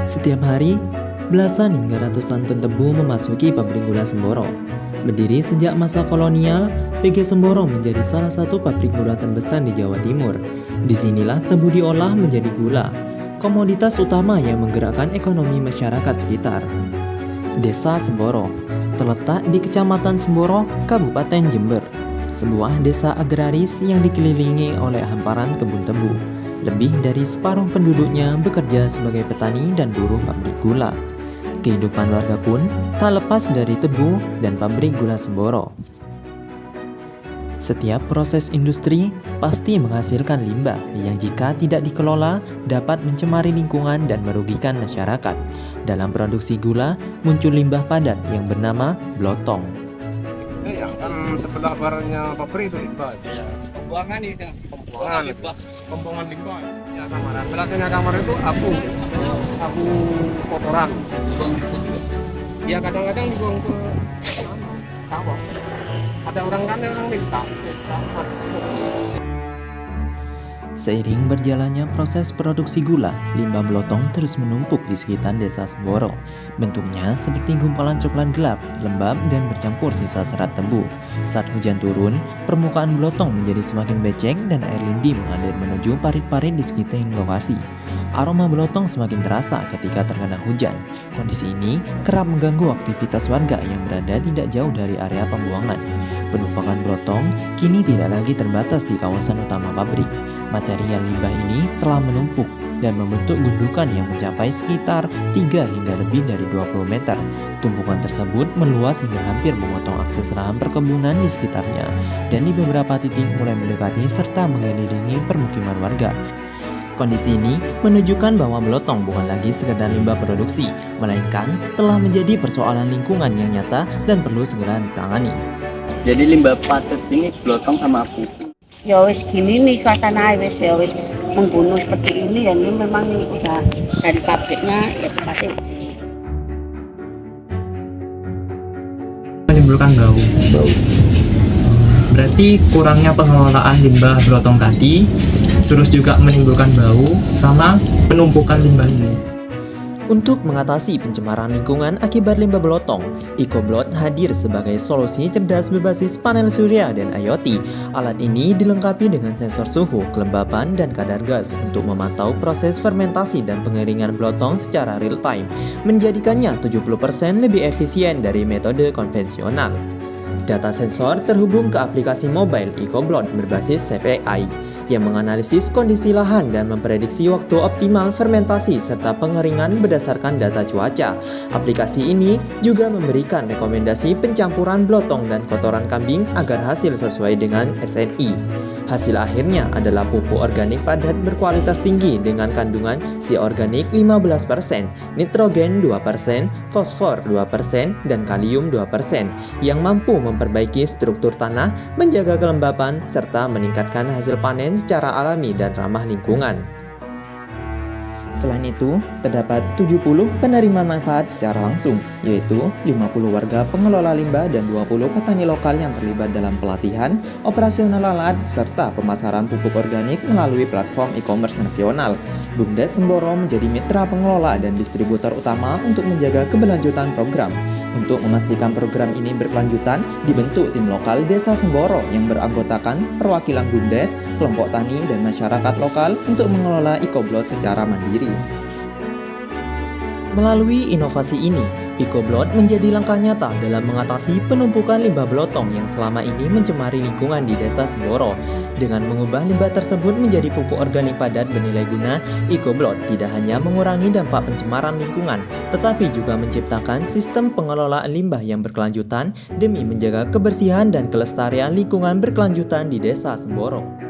Setiap hari, belasan hingga ratusan ton tebu memasuki pabrik gula Semboro. Berdiri sejak masa kolonial, PG Semboro menjadi salah satu pabrik gula terbesar di Jawa Timur. Disinilah tebu diolah menjadi gula, komoditas utama yang menggerakkan ekonomi masyarakat sekitar. Desa Semboro terletak di Kecamatan Semboro, Kabupaten Jember, sebuah desa agraris yang dikelilingi oleh hamparan kebun tebu. Lebih dari separuh penduduknya bekerja sebagai petani dan buruh pabrik gula. Kehidupan warga pun tak lepas dari tebu dan pabrik gula Semboro. Setiap proses industri pasti menghasilkan limbah yang jika tidak dikelola dapat mencemari lingkungan dan merugikan masyarakat. Dalam produksi gula muncul limbah padat yang bernama blotong. Ya kan sebelah baratnya pabrik itu limbah. Ya, pembuangan itu. Pembuangan limbah. Pembuangan limbah. Ya kamar. Belakangnya kamar itu abu kotoran. Ya kadang-kadang dibuang ke kawah. Ada orang minta. Seiring berjalannya proses produksi gula, limbah blotong terus menumpuk di sekitar desa Semboro. Bentuknya seperti gumpalan coklat gelap, lembab dan bercampur sisa serat tebu. Saat hujan turun, permukaan blotong menjadi semakin becek dan air lindi mengalir menuju parit-parit di sekitar lokasi. Aroma blotong semakin terasa ketika terkena hujan. Kondisi ini kerap mengganggu aktivitas warga yang berada tidak jauh dari area pembuangan. Penumpukan blotong kini tidak lagi terbatas di kawasan utama pabrik. Material limbah ini telah menumpuk dan membentuk gundukan yang mencapai sekitar 3 hingga lebih dari 20 meter. Tumpukan tersebut meluas hingga hampir memotong akses lahan perkebunan di sekitarnya dan di beberapa titik mulai mendekati serta mengelilingi permukiman warga. Kondisi ini menunjukkan bahwa blotong bukan lagi sekedar limbah produksi, melainkan telah menjadi persoalan lingkungan yang nyata dan perlu segera ditangani. Jadi limbah padat ini blotong sama abu. Ya wis gini nih suasana wis ya wis membunuh seperti ini ya ini memang udah dari pabriknya ya pasti menimbulkan bau. Berarti kurangnya pengelolaan limbah blotong tadi terus juga menimbulkan bau sama penumpukan limbah ini. Untuk mengatasi pencemaran lingkungan akibat limbah blotong, EcoBlot hadir sebagai solusi cerdas berbasis panel surya dan IoT. Alat ini dilengkapi dengan sensor suhu, kelembapan, dan kadar gas untuk memantau proses fermentasi dan pengeringan blotong secara real time, menjadikannya 70% lebih efisien dari metode konvensional. Data sensor terhubung ke aplikasi mobile EcoBlot berbasis Safe AI yang menganalisis kondisi lahan dan memprediksi waktu optimal fermentasi serta pengeringan berdasarkan data cuaca. Aplikasi ini juga memberikan rekomendasi pencampuran blotong dan kotoran kambing agar hasil sesuai dengan SNI. Hasil akhirnya adalah pupuk organik padat berkualitas tinggi dengan kandungan si organik 15%, nitrogen 2%, fosfor 2%, dan kalium 2% yang mampu memperbaiki struktur tanah, menjaga kelembapan, serta meningkatkan hasil panen secara alami dan ramah lingkungan. Selain itu, terdapat 70 penerima manfaat secara langsung, yaitu 50 warga pengelola limbah dan 20 petani lokal yang terlibat dalam pelatihan, operasional alat, serta pemasaran pupuk organik melalui platform e-commerce nasional. BUMDes Semboro menjadi mitra pengelola dan distributor utama untuk menjaga keberlanjutan program. Untuk memastikan program ini berkelanjutan, dibentuk tim lokal Desa Semboro yang beranggotakan perwakilan BUMDes, kelompok tani, dan masyarakat lokal untuk mengelola EcoBlot secara mandiri. Melalui inovasi ini, EcoBlot menjadi langkah nyata dalam mengatasi penumpukan limbah blotong yang selama ini mencemari lingkungan di Desa Semboro. Dengan mengubah limbah tersebut menjadi pupuk organik padat bernilai guna, EcoBlot tidak hanya mengurangi dampak pencemaran lingkungan, tetapi juga menciptakan sistem pengelolaan limbah yang berkelanjutan demi menjaga kebersihan dan kelestarian lingkungan berkelanjutan di Desa Semboro.